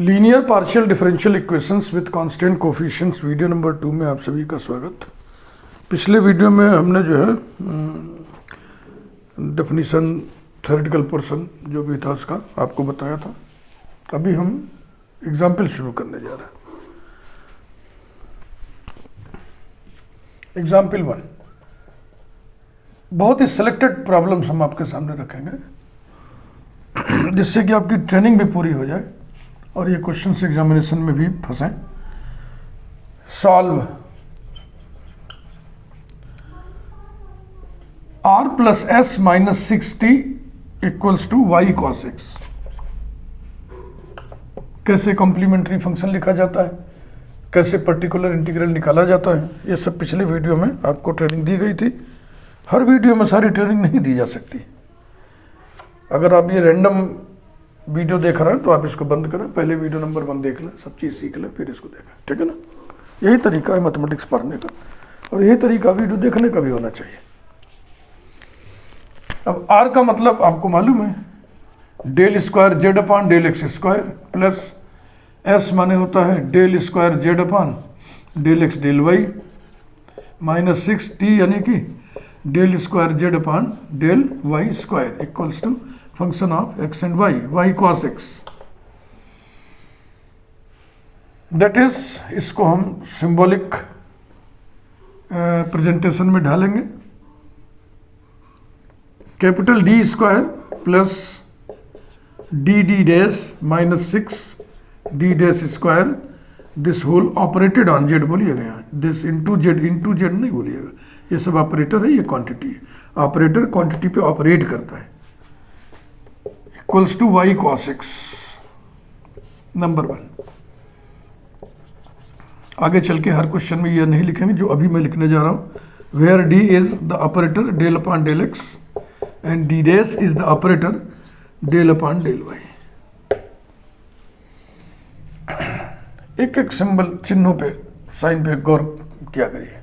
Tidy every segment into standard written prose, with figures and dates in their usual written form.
Linear partial differential equations with constant coefficients video number 2 में आप सभी का स्वागत। पिछले वीडियो में हमने जो है डेफिनीशन थ्योरेटिकल पोर्शन जो भी था उसका आपको बताया था। अभी हम एग्जाम्पल शुरू करने जा रहे हैं। एग्जाम्पल 1, बहुत ही सिलेक्टेड प्रॉब्लम्स हम आपके सामने रखेंगे जिससे कि आपकी ट्रेनिंग भी पूरी हो जाए और ये क्वेश्चन एग्जामिनेशन में भी फंसे। Solve r plus S minus 6t equals to Y cos X. कैसे कॉम्प्लीमेंट्री फंक्शन लिखा जाता है, कैसे पर्टिकुलर इंटीग्रल निकाला जाता है, ये सब पिछले वीडियो में आपको ट्रेनिंग दी गई थी। हर वीडियो में सारी ट्रेनिंग नहीं दी जा सकती। अगर आप ये रैंडम वीडियो देख रहे हैं तो आप इसको बंद करें, पहले वीडियो नंबर 1 देख लें, सब चीज़ सीख लें, फिर इसको देखें। ठीक है ना? यही तरीका है मैथमेटिक्स पढ़ने का और यही तरीका वीडियो देखने का भी होना चाहिए। अब r का मतलब आपको मालूम है, del square Z upon del X square plus s माने होता है del square Z upon del X del Y minus 6t यानी कि del square Z upon del Y square equals to function of X and Y, Y cos X. That is, इसको हम symbolic presentation में ढालेंगे। Capital D square plus D D dash minus 6 D dash square, this whole operated on Z बोलिएगा यहाँ, this into Z नहीं बोलिएगा, ये सब ऑपरेटर है, ये क्वांटिटी है। ऑपरेटर क्वांटिटी पे ऑपरेट करता है। Equals to Y cos X, number 1। आगे चल के हर क्वेश्चन में ये नहीं लिखेंगे जो अभी मैं लिखने जा रहा हूं। Where D is the operator del upon del X and D dash is the operator del upon del Y. एक एक सिंबल चिन्हों पे, साइन पे गौर किया करिए।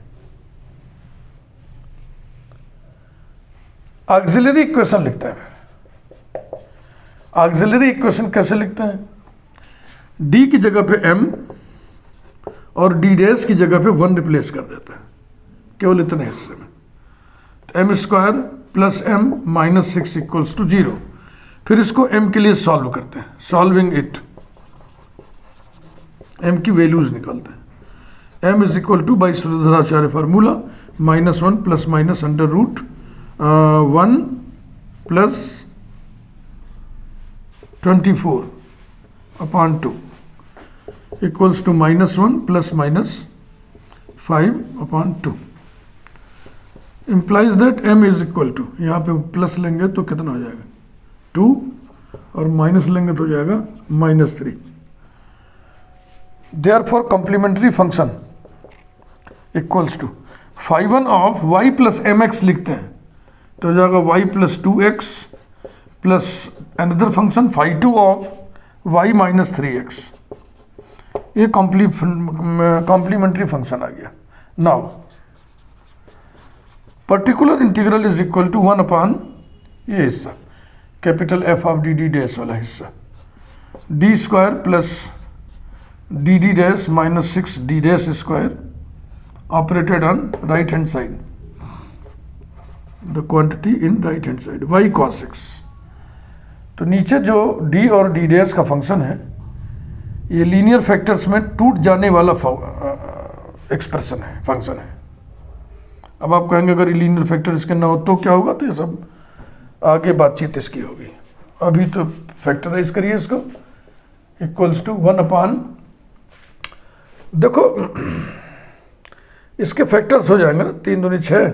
ऑक्सिलरी इक्वेशन लिखते हैं। ऑक्सिलरी इक्वेशन कैसे लिखते हैं? d की जगह पे m और d डैश की जगह पे 1 रिप्लेस कर देते हैं, केवल इतने हिस्से में। m square plus m minus 6 equals to 0। फिर इसको m के लिए सॉल्व करते हैं, सॉल्विंग इट, m की वैल्यूज निकालते हैं। m is equal to by सूत्रधाराचार्य formula -1 plus minus under root 1 plus 24 upon 2 equals to -1 plus minus 5 upon 2 implies that m is equal to, यहाँ पे प्लस लेंगे तो कितना हो जाएगा 2 और माइनस लेंगे तो हो जाएगा -3। Therefore complementary function equals to φ1 of y plus mx लिखते हैं तो हो जाएगा y plus 2x plus another function φ2 of y minus 3x। ये कॉम्प्लीमेंट्री फंक्शन आ गया। Now particular integral is equal to 1 upon ये हिस्सा, capital f of D D dash वाला हिस्सा, D square plus D D dash minus 6 D dash square operated on right hand side, the quantity in right hand side, Y cos X. तो नीचे जो d और d dash का function है, ये linear factors में टूट जाने वाला एक्सप्रेशन है, फंक्शन है। अब आप कहेंगे अगर लीनियर फैक्टर इसके ना हो तो क्या होगा? तो ये सब आगे बातचीत इसकी होगी। अभी तो फैक्टराइज करिए इसको, इक्वल्स टू 1 अपॉन, देखो इसके फैक्टर्स हो जाएंगे ना, 3 दूनी 6,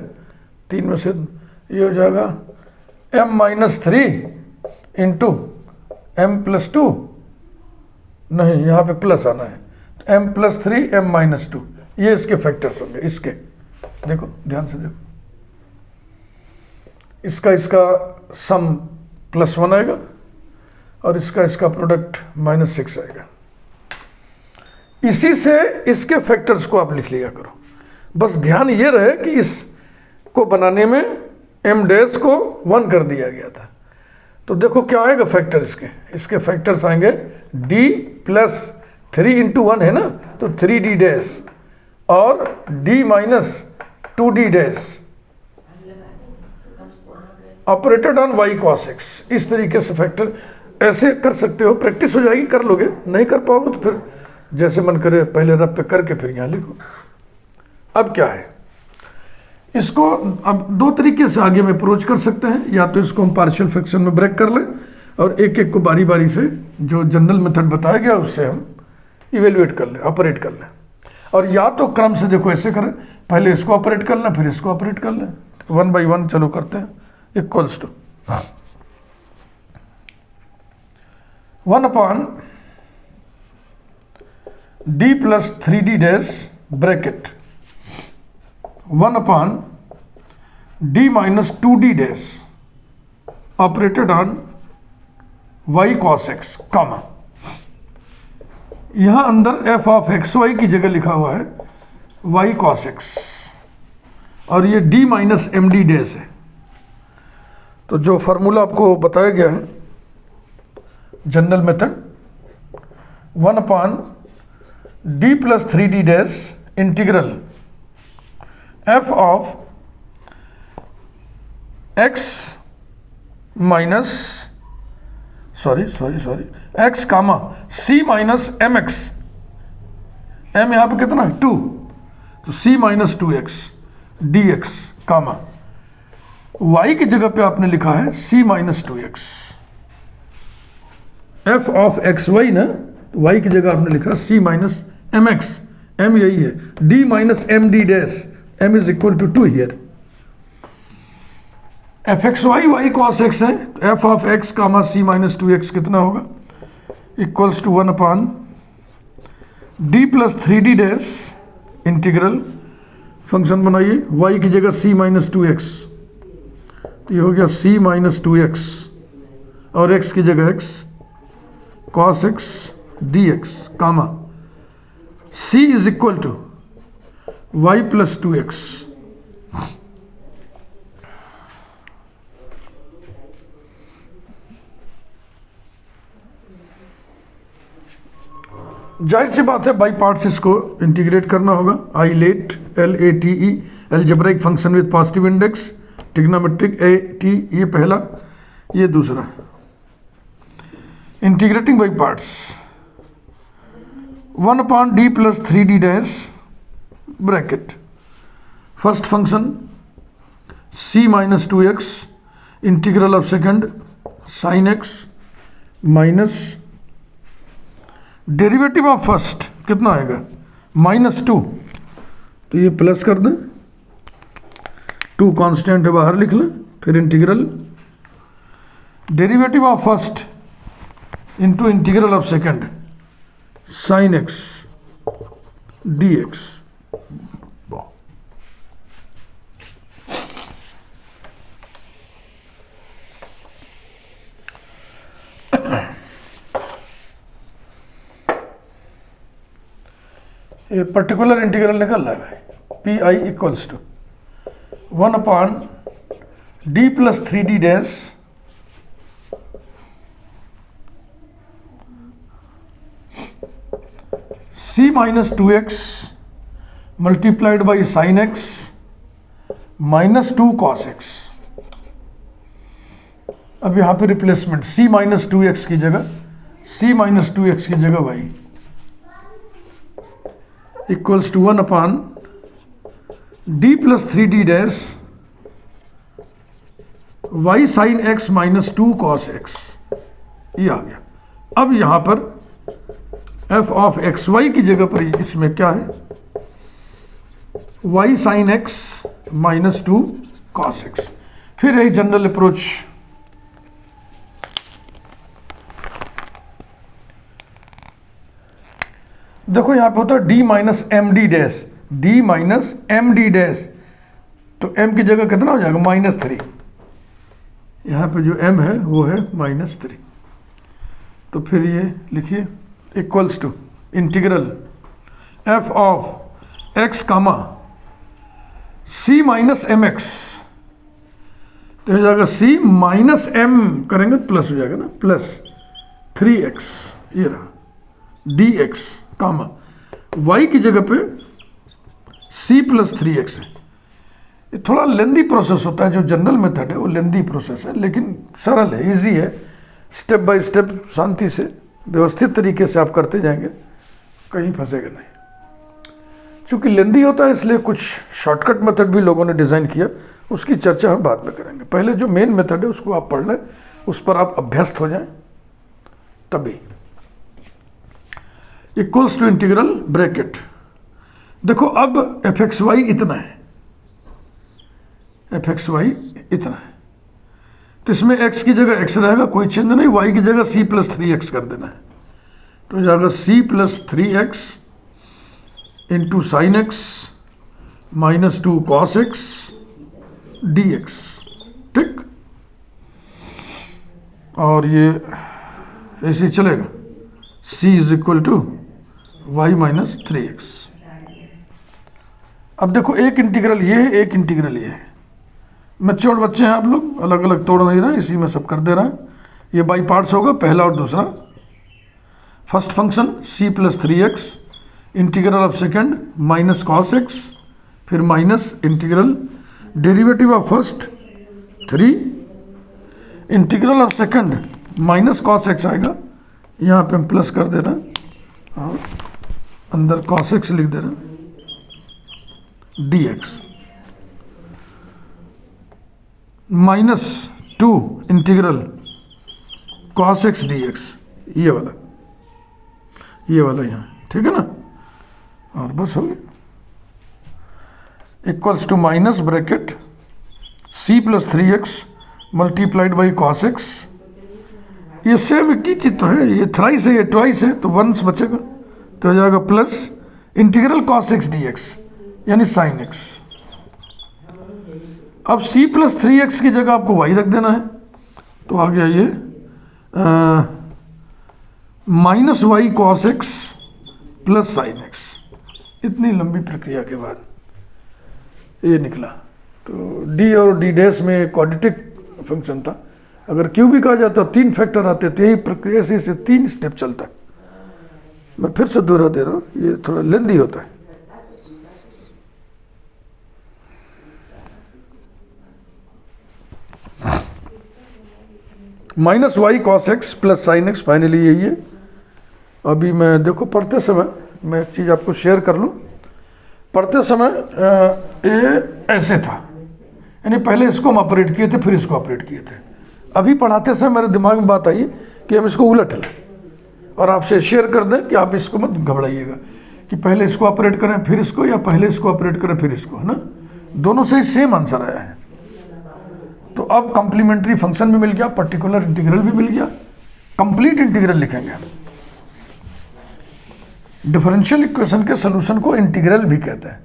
3 में से ये हो जाएगा m minus 3 into m plus 2, नहीं यहाँ पे प्लस आना है, m प्लस 3 m माइनस 2, ये इसके फैक्टर्स होंगे। इसके देखो, ध्यान से देखो, इसका सम +1 आएगा और इसका प्रोडक्ट -6 आएगा। इसी से इसके फैक्टर्स को आप लिख लिया करो। बस ध्यान ये रहे कि इसको बनाने में m डैश को 1 कर दिया गया था। तो देखो क्या आएगा फैक्टर, इसके फैक्टर्स आएंगे d प्लस 3 इंटू 1 है ना, तो 3d डैश और d minus 2d dash operated on y cos x। इस तरीके से फैक्टर ऐसे कर सकते हो, प्रैक्टिस हो जाएगी, कर लोगे। नहीं कर पाओगे तो फिर जैसे मन करे पहले रब पे करके फिर यहाँ लिखो। अब क्या है, इसको अब दो तरीके से आगे में अप्रोच कर सकते हैं। या तो इसको हम पार्शियल फ्रैक्शन में ब्रेक कर लें और एक एक को बारी बारी से जो जनरल मेथड बताया गया उससे हम इवेल्युएट कर लें, ऑपरेट कर लें। और या तो क्रम से देखो ऐसे करें, पहले इसको ऑपरेट कर लें फिर इसको ऑपरेट कर लें, 1 बाई 1 चलो करते हैं। Equals to 1 upon d plus 3d dash bracket 1 upon d minus 2d dash operated on y cos x comma, यहां अंदर f ऑफ एक्स वाई की जगह लिखा हुआ है y cos x और ये d minus M D dash है। तो जो फार्मूला आपको बताया गया है general method, 1 upon d plus 3d dash integral f of x minus sorry x comma c minus M X, m यहाँ पे कितना है 2, तो c minus 2x dx comma y की जगह पे आपने लिखा है c minus 2x। f of x Y ना, y की जगह आपने लिखा c minus M X, m यही है, d minus M D dash, m is equal to 2 here. F X Y Y cos X है, तो F of x comma C minus 2x कितना होगा, equals to 1 upon d plus 3d dash integral, function बनाइए y की जगह c minus 2x, ये हो गया c माइनस 2x और x की जगह x cos x dx comma c is equal to y plus 2x। जाहिर सी बात है बाई पार्ट्स इसको इंटीग्रेट करना होगा। I late LATE algebraic function with positive index, trigonometric AT, ये पहला, ये दूसरा। Integrating by parts 1 upon d plus 3d dash bracket, first function c minus 2x integral of second sine x minus derivative of first कितना आएगा -2, तो ये plus कर दें, 2 कांस्टेंट है बाहर लिख लें, फिर integral derivative of first into integral of second sine x dx। ये पर्टिकुलर इंटीग्रल निकल रहा है P I equals to 1 upon d plus 3d dash c minus 2x multiplied by sine x minus 2 cos x। अब यहाँ पे replacement c minus 2x की जगह c minus 2x की जगह y equals to 1 upon d plus 3d dash y sine x minus 2 cos x, ये आ गया। अब यहां पर f ऑफ एक्स वाई की जगह पर इसमें क्या है y sine x minus 2 cos x। फिर यही जनरल अप्रोच, देखो यहां पे होता है d minus M D dash, d minus M D dash, तो m की जगह कितना हो जाएगा -3, यहाँ पे जो m है वो है -3। तो फिर ये लिखिए equals to integral f of x comma c minus M x, तो हो जाएगा c माइनस m करेंगे प्लस हो जाएगा ना, प्लस 3x, ये रहा डी एक्स कामा वाई की जगह पे c प्लस 3x है। ये थोड़ा लेंदी प्रोसेस होता है, जो जनरल मेथड है वो लेंदी प्रोसेस है, लेकिन सरल है, इजी है। स्टेप बाय स्टेप शांति से व्यवस्थित तरीके से आप करते जाएंगे, कहीं फंसेगा नहीं। चूँकि लेंदी होता है इसलिए कुछ शॉर्टकट मेथड भी लोगों ने डिज़ाइन किया, उसकी चर्चा हम बाद में करेंगे। पहले जो मेन मेथड है उसको आप पढ़ लें, उस पर आप अभ्यस्त हो जाएं, तभी। इक्वल्स टू इंटीग्रल ब्रैकेट, देखो अब एफ एक्स वाई इतना है, एफ एक्स वाई इतना है, तो इसमें x की जगह x रहेगा, कोई चेंज नहीं, y की जगह c प्लस 3x कर देना है, तो हो जाएगा c plus 3x into sine X minus 2 cos X D X, ठीक। और ये ऐसे ही चलेगा, c is equal to Y minus 3x। अब देखो एक इंटीग्रल ये है, एक इंटीग्रल ये है। मैच्योर्ड बच्चे हैं आप लोग, अलग अलग तोड़ नहीं रहे, इसी में सब कर दे रहे हैं। ये बाई पार्ट्स होगा, पहला और दूसरा। First function c plus 3x integral of second minus cos X, फिर minus integral derivative of first 3 integral of second minus cos X आएगा, यहाँ पे हम प्लस कर दे रहे हैं और अंदर कॉस एक्स लिख दे रहे हैं D x, minus 2 integral cos X D x, ये वाला यहाँ, ठीक है ना। और बस हो गया, equals to minus bracket c plus 3x multiplied by cos X. ये सेम एक ही चीज तो है, ये थ्राइस है, ये ट्वाइस है, तो वंस बचेगा, तो हो जाएगा plus integral cos X D x यानी साइन एक्स। अब c प्लस 3x की जगह आपको y रख देना है, तो आ गया ये minus Y cos X plus sine X. इतनी लंबी प्रक्रिया के बाद ये निकला। तो d और d डैश में क्वाड्रेटिक फंक्शन था, अगर क्यूबिक आ जाता 3 फैक्टर आते, तो यही प्रक्रिया से 3 स्टेप चलता। मैं फिर से दोहरा दे रहा हूँ, ये थोड़ा लेंदी होता है। Minus Y cos X plus sine X, finally यही है। अभी मैं देखो पढ़ते समय मैं एक चीज़ आपको शेयर कर लूँ। पढ़ते समय ये ऐसे था, यानी पहले इसको हम ऑपरेट किए थे, फिर इसको ऑपरेट किए थे। अभी पढ़ाते समय मेरे दिमाग में बात आई कि हम इसको उलट लें और आपसे शेयर कर दें कि आप इसको मत घबराइएगा कि पहले इसको ऑपरेट करें फिर इसको, या पहले इसको ऑपरेट करें फिर इसको, है ना। दोनों से ही सेम आंसर आया है। तो अब कॉम्प्लीमेंट्री फंक्शन भी मिल गया, पर्टिकुलर इंटीग्रल भी मिल गया, कंप्लीट इंटीग्रल लिखेंगे हम। डिफरेंशियल इक्वेशन के सोल्यूशन को इंटीग्रल भी कहते हैं।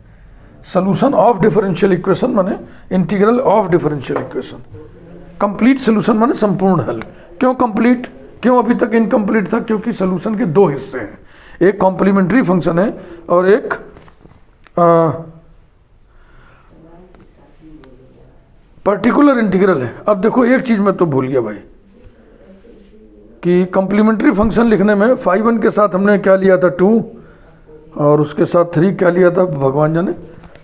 सोल्यूशन ऑफ डिफरेंशियल इक्वेशन माने integral of differential equation. Complete solution माने संपूर्ण हल। क्यों कंप्लीट, क्यों अभी तक इनकम्प्लीट था? क्योंकि सोल्यूशन के 2 हिस्से हैं, एक कॉम्प्लीमेंट्री फंक्शन है और एक पर्टिकुलर इंटीग्रल है। अब देखो एक चीज मैं तो भूल गया भाई, कि कॉम्प्लीमेंट्री फंक्शन लिखने में 5 के साथ हमने क्या लिया था 2 और उसके साथ 3 क्या लिया था भगवान जाने।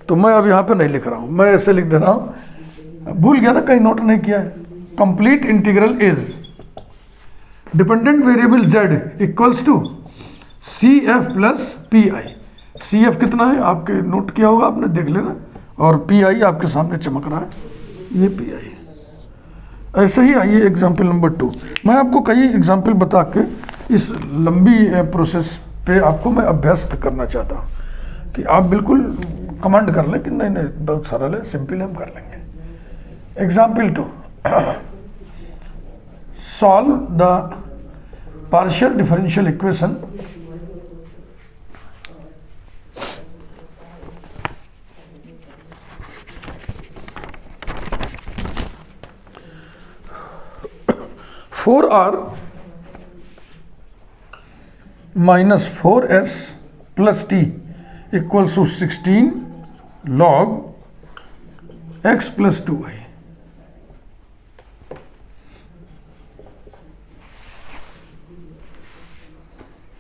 तो मैं अब यहाँ पे नहीं लिख रहा हूँ, मैं ऐसे लिख दे रहा हूँ, भूल गया था, कहीं नोट नहीं किया है। Complete integral is dependent variable z equals to C F plus P I. C F कितना है आपके नोट किया होगा आपने, देख लेना, और पी आई आपके सामने चमक रहा है, ये पी आई। ऐसे ही आइए एग्जाम्पल नंबर 2। मैं आपको कई एग्जाम्पल बता के इस लंबी प्रोसेस पे आपको मैं अभ्यस्त करना चाहता हूँ कि आप बिल्कुल कमांड कर लें कि नहीं नहीं बहुत सरल है, सिंपल है, हम कर लेंगे। Example 2, solve the partial differential equation four R minus 4s plus T equals to 16 log x plus 2y।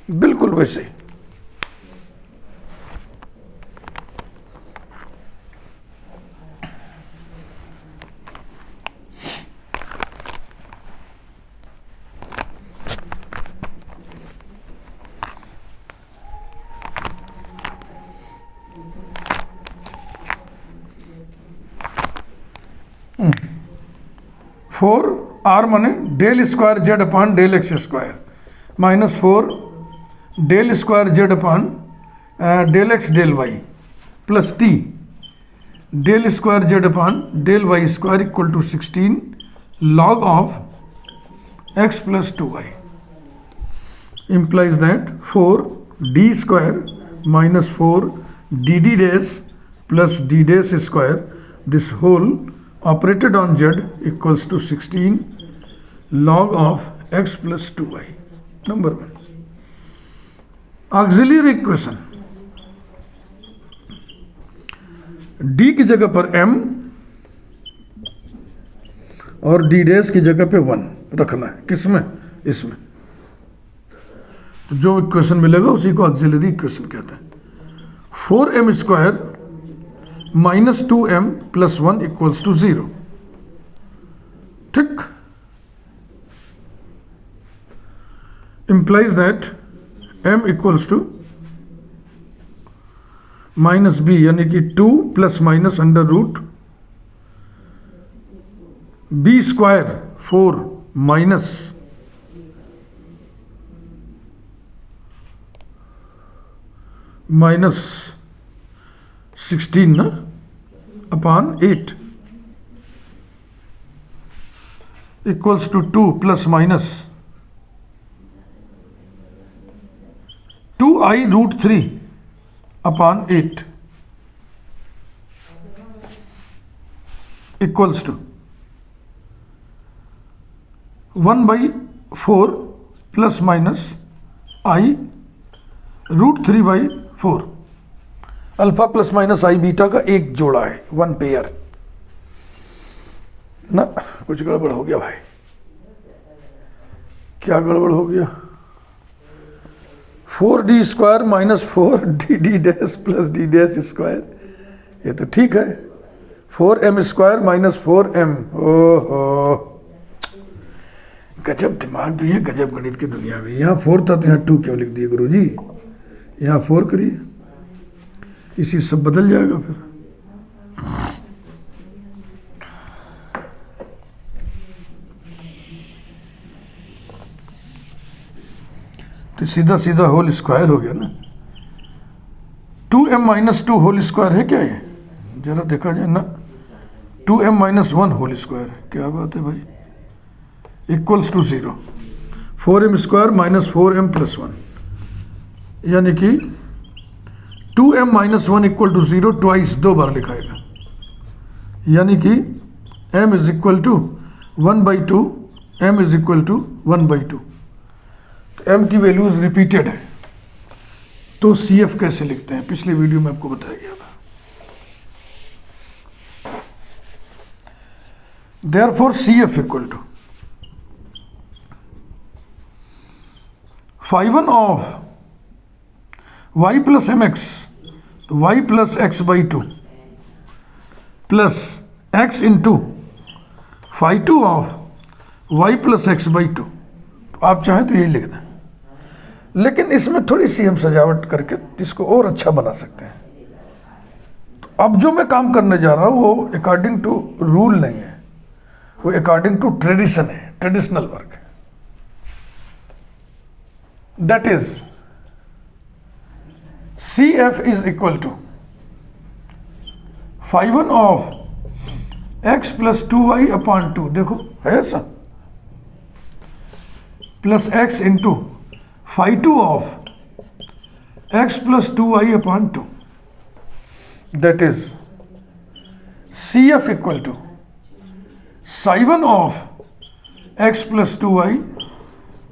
बिल्कुल वैसे ही। फोर आर माने del square Z upon del X square minus 4 del square Z upon del X del Y plus T del square Z upon del Y square equal to 16 log of x plus 2y implies that 4 d square minus 4 dd dash plus d dash square this whole operated on z equals to 16 log of x plus 2y. Number 1. Auxiliary equation d की जगह पर m और d dash की जगह पे 1 रखना है। किसमें? इसमें। जो इक्वेशन मिलेगा उसी को ऑक्सिलरी इक्वेशन कहते हैं। 4m square minus 2m plus 1 equals to 0। ठीक, implies that m equals to minus b यानी कि 2 plus minus under root b square 4 minus minus 16 ना upon 8 equals to 2 plus minus 2i root 3 upon 8 equals to 1/4 plus minus i root 3/4 alpha plus minus I beta का एक जोड़ा है, 1 pair ना। कुछ गड़बड़ हो गया भाई, क्या गड़बड़ हो गया? 4d square minus 4dd dash plus d dash square, ये तो ठीक है। 4m स्क्वायर माइनस 4m, ओहो गजब दिमाग भी है, गजब गणित की दुनिया भी। यहाँ 4 था तो यहाँ 2 क्यों लिख दिए गुरु जी? यहाँ 4 करिए, इसी सब बदल जाएगा फिर। तो सीधा सीधा होल स्क्वायर हो गया ना। 2m माइनस 2 होल स्क्वायर है क्या ये? जरा देखा जाए ना। 2m माइनस 1 होल स्क्वायर है, क्या बात है भाई, equals to 0। 4m square minus 4m plus 1 यानी कि 2m minus 1 equal to 0 twice, 2 बार लिखाएगा, यानी कि m is equal to 1/2, m is equal to 1/2। तो m की वैल्यूज रिपीटेड है, तो CF कैसे लिखते हैं पिछले वीडियो में आपको बताया गया था। Therefore CF equal to phi1 of y plus mx, तो y plus x/2 plus x into phi2 of y plus x/2। तो आप चाहें तो यही लिख दें, लेकिन इसमें थोड़ी सी हम सजावट करके इसको और अच्छा बना सकते हैं। तो अब जो मैं काम करने जा रहा हूँ वो अकॉर्डिंग टू रूल नहीं है, वो अकॉर्डिंग टू ट्रेडिशन है, ट्रेडिशनल वर्क है। That is CF is equal to phi1 of x plus 2y upon 2, देखो है ऐसा, plus x into phi2 of x plus 2y upon 2। That is CF equal to psi1 of x plus 2y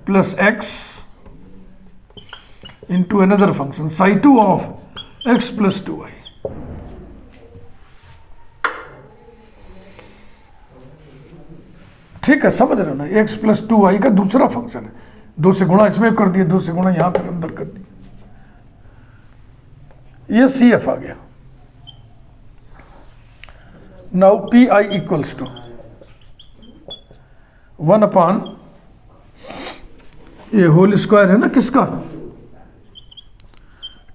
plus x into another function psi2 of x plus 2y। ठीक है, समझ रहे हो ना, x plus 2y का दूसरा function है, 2 से गुणा इसमें कर दिए, 2 से गुणा यहाँ पर अंदर कर दिए, ये CF आ गया। नाउ PI इक्वल्स टू 1 अपान ये होल स्क्वायर है ना किसका,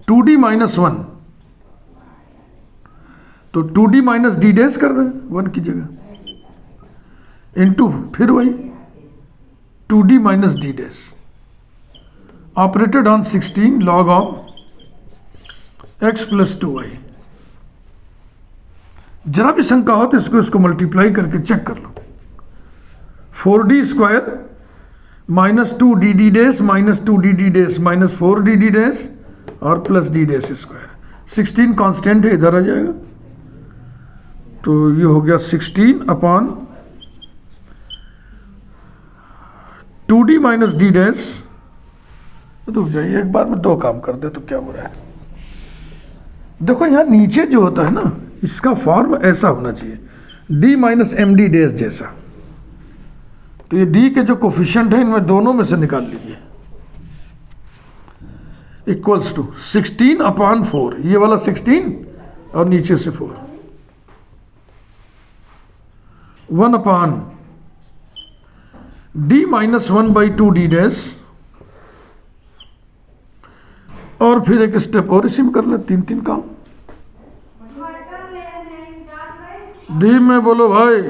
2D माइनस 1, तो 2D माइनस डी डैश कर दें 1 की जगह, इंटू फिर वही 2D minus D dash operated on 16 log of x plus 2y। जरा भी शंका हो तो इसको मल्टीप्लाई करके चेक कर लो। 4D square minus 2DD dash minus 2DD dash minus 4DD dash और plus D dash square, 16 constant है, इधर आ जाएगा, तो ये हो गया 16 upon 2D minus D dash. रुक जाइए, एक बार में 2 काम कर दे तो क्या हो रहा है। देखो यहाँ नीचे जो होता है ना, इसका फॉर्म ऐसा होना चाहिए, D माइनस MD डैश जैसा। तो ये D के जो कोफिशिएंट है इनमें दोनों में से निकाल लीजिए, इक्वल्स टू 16 अपॉन 4, ये वाला 16 और नीचे से 4, 1 upon D minus 1/2D dash, और फिर एक स्टेप और इसी में कर ले, 3 काम। डी में बोलो भाई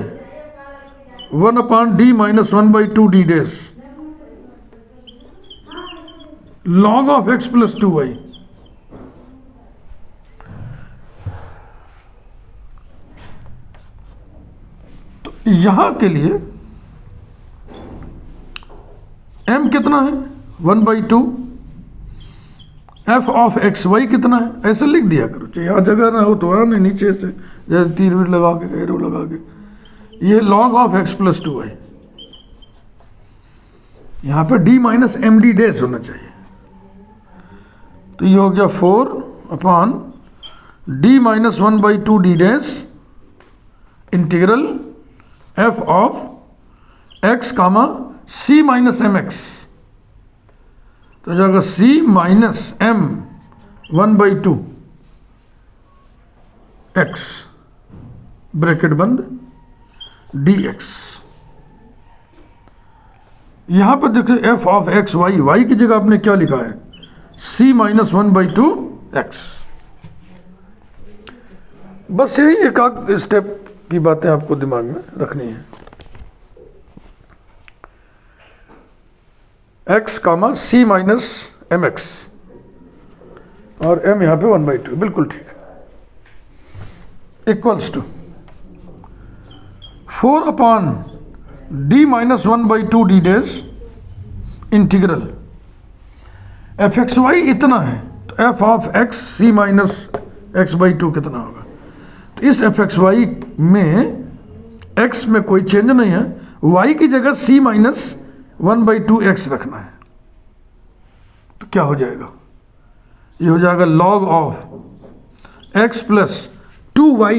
1 upon D minus 1/2D dash log of x plus 2y। तो यहां के लिए m कितना है 1/2, f ऑफ एक्स वाई कितना है, ऐसे लिख दिया करो, चाहे यहाँ जगह ना हो तो वहाँ नहीं, नीचे से जैसे तीर वीर लगा के एरो लगा के, ये log of x plus 2y। यहाँ पे d माइनस MD डैश होना चाहिए, तो ये हो गया 4 upon D minus 1/2D dash integral f of x comma C minus MX, तो जाएगा C minus M 1/2 x bracket बंद dx। यहां पर देखिए f ऑफ x y की जगह आपने क्या लिखा है, C माइनस 1/2 x। बस यही एक आध स्टेप की बातें आपको दिमाग में रखनी है। x comma C minus MX और m यहाँ पे 1/2, बिल्कुल ठीक है, equals to 4 upon D minus 1/2D dash integral fxy इतना है, तो f of x C minus x/2 कितना होगा। तो इस fxy में x में कोई चेंज नहीं है, y की जगह C माइनस 1/2x रखना है, तो क्या हो जाएगा, ये हो जाएगा log of x plus 2y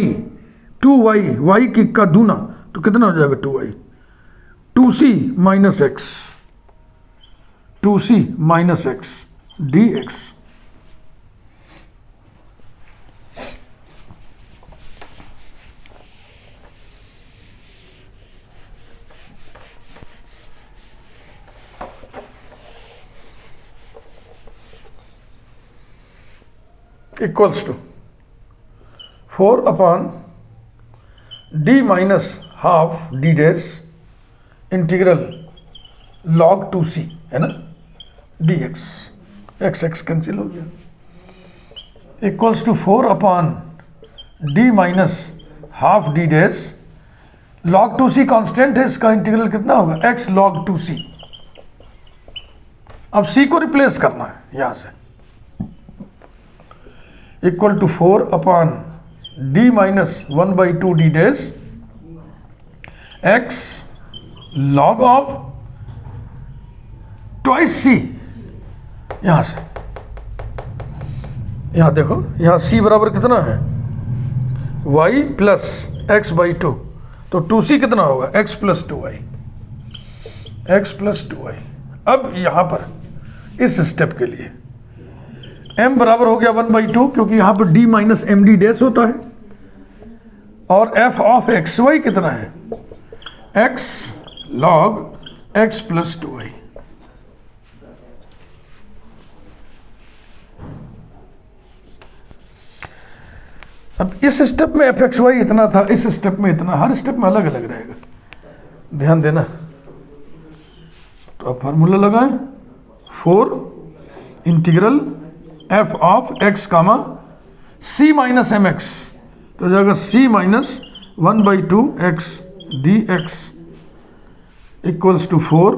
y की का दूना, तो कितना हो जाएगा 2y, 2c minus x, 2c minus x dx। Equals to 4 upon D minus half D dash integral log 2c है ना dx, x कैंसिल हो गया, equals to 4 upon D minus half D dash log 2c constant है, इसका integral कितना होगा x log 2c। अब c को रिप्लेस करना है यहां से, equal to 4 upon D minus 1/2D dash x log of twice C। यहां से यहां देखो, यहां C बराबर कितना है y प्लस x/2, तो 2c कितना होगा x plus 2y, x plus 2y। अब यहाँ पर इस स्टेप के लिए m बराबर हो गया 1/2, क्योंकि यहाँ पर d minus M D dash होता है, और f ऑफ एक्स वाई कितना है, x log x plus 2y। अब इस स्टेप में एफ एक्स वाई इतना था, इस स्टेप में इतना, हर स्टेप में अलग अलग रहेगा, ध्यान देना। तो अब फार्मूला लगाएं, 4 integral f of x comma C minus M x, तो हो जाएगा c minus 1/2 x D x equals to 4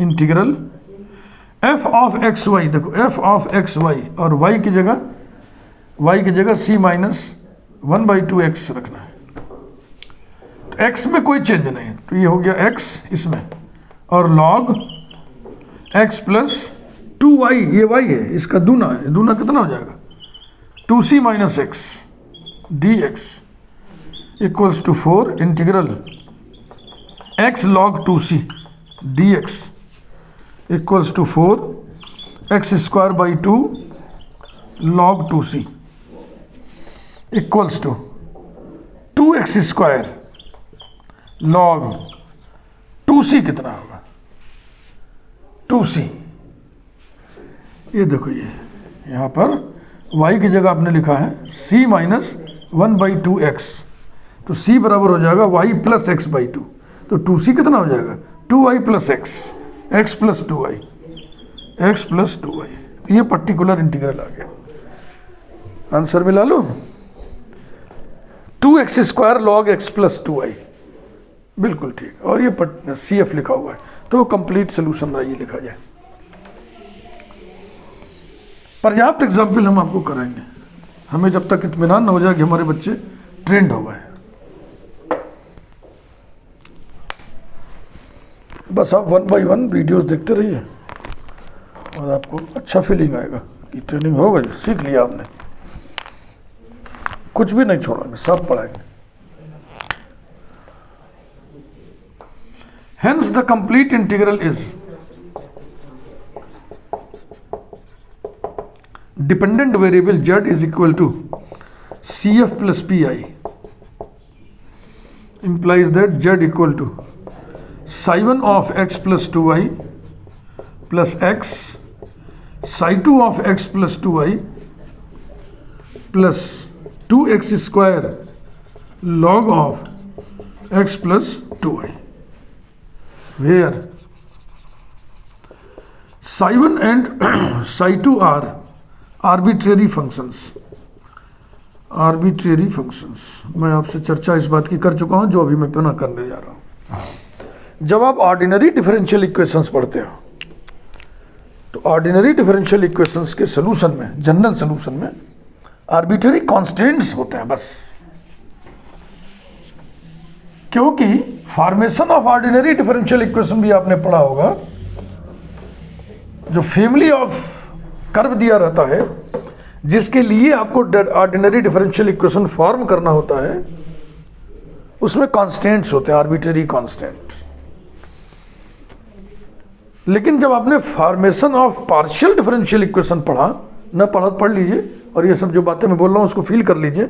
integral f of x y. देखो एफ ऑफ एक्स वाई और वाई की जगह सी माइनस 1/2 एक्स रखना है। तो एक्स में कोई चेंज नहीं, तो ये हो गया एक्स इसमें, और लॉग एक्स प्लस 2y, ये y है, इसका दूना है, दूना कितना हो जाएगा 2c minus x D x equals to 4 integral x log 2c d x equals to 4 x square by 2 log 2c equals to 2x square log 2c कितना होगा 2c। ये देखो, ये यहाँ पर y की जगह आपने लिखा है c माइनस 1/2 एक्स, तो c बराबर हो जाएगा y प्लस एक्स बाई 2, तो 2c कितना हो जाएगा 2y plus x plus 2y, x plus 2y। ये पर्टिकुलर इंटीग्रल आ गया, आंसर मिला लो 2x square log x plus 2y, बिल्कुल ठीक। और ये CF लिखा हुआ है, तो कंप्लीट सोल्यूशन ये लिखा जाए। पर्याप्त एग्जाम्पल हम आपको कराएंगे, हमें जब तक इत्मीनान न हो जाए कि हमारे बच्चे ट्रेंड हो गए। बस आप 1 बाई 1 वीडियोस देखते रहिए और आपको अच्छा फीलिंग आएगा कि ट्रेनिंग हो गई, सीख लिया आपने, कुछ भी नहीं छोड़ेंगे, सब पढ़ाएंगे। Hence the complete integral is dependent variable z is equal to CF plus PI, implies that z equal to psi 1 of x plus 2y plus x, psi 2 of x plus 2y plus 2x square log of x plus 2y, where psi 1 and psi 2 are arbitrary functions। Arbitrary functions मैं आपसे चर्चा इस बात की कर चुका हूं, जो अभी मैं पुनः करने जा रहा हूं। जब आप ऑर्डिनरी डिफरेंशियल इक्वेशंस पढ़ते हो, तो ऑर्डिनरी डिफरेंशियल इक्वेशंस के सोल्यूशन में, जनरल सोल्यूशन में आर्बिट्रेरी कांस्टेंट्स होते हैं बस, क्योंकि formation of ordinary differential equation भी आपने पढ़ा होगा, जो फैमिली ऑफ कर्व दिया रहता है, जिसके लिए आपको ऑर्डिनरी डिफरेंशियल इक्वेशन फॉर्म करना होता है, उसमें कांस्टेंट्स होते हैं, आर्बिट्रेरी कांस्टेंट। लेकिन जब आपने formation of partial differential equation पढ़ा, न पढ़ा पढ़ लीजिए, और ये सब जो बातें मैं बोल रहा हूं उसको फील कर लीजिए,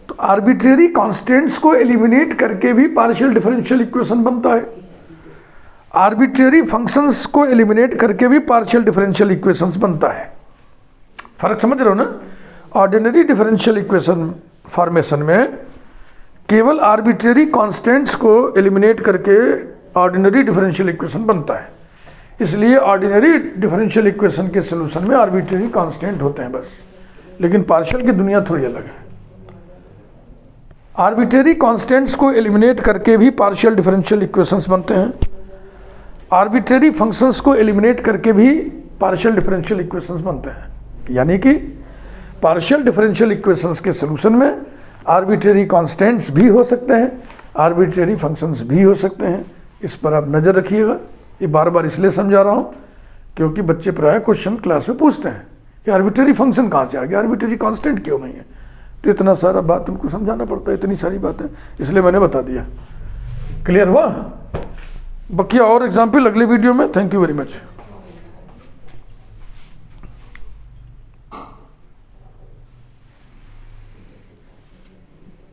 तो आर्बिट्रेरी कांस्टेंट्स को एलिमिनेट करके भी पार्शियल डिफरेंशियल इक्वेशन बनता है, आर्बिट्रेरी फंक्शंस को एलिमिनेट करके भी पार्शियल डिफरेंशियल इक्वेशंस बनता है। फर्क समझ रहे हो ना? ऑर्डिनरी डिफरेंशियल इक्वेशन फॉर्मेशन में केवल आर्बिट्रेरी कांस्टेंट्स को एलिमिनेट करके ऑर्डिनरी डिफरेंशियल इक्वेशन बनता है, इसलिए ऑर्डिनरी डिफरेंशियल इक्वेशन के सोल्यूशन में आर्बिट्रेरी कांस्टेंट होते हैं बस, लेकिन पार्शियल की दुनिया थोड़ी अलग है। आर्बिट्रेरी कांस्टेंट्स को एलिमिनेट करके भी पार्शियल डिफरेंशियल इक्वेशंस बनते हैं, आर्बिट्रेरी फंक्शंस को एलिमिनेट करके भी पार्शियल डिफरेंशियल इक्वेशंस बनते हैं। यानी कि पार्शियल डिफरेंशियल इक्वेशंस के सोल्यूशन में आर्बिट्रेरी कांस्टेंट्स भी हो सकते हैं, आर्बिट्रेरी फंक्शंस भी हो सकते हैं। इस पर आप नज़र रखिएगा। ये बार बार इसलिए समझा रहा हूँ क्योंकि बच्चे प्रायः क्वेश्चन क्लास में पूछते हैं कि आर्बिट्रेरी फंक्शन कहाँ से आ गया, आर्बिट्रेरी कांस्टेंट क्यों नहीं है, तो इतना सारा बात उनको समझाना पड़ता है, इतनी सारी बातें, इसलिए मैंने बता दिया। क्लियर हुआ? बाकी और एग्जाम्पल अगले वीडियो में। Thank you very much.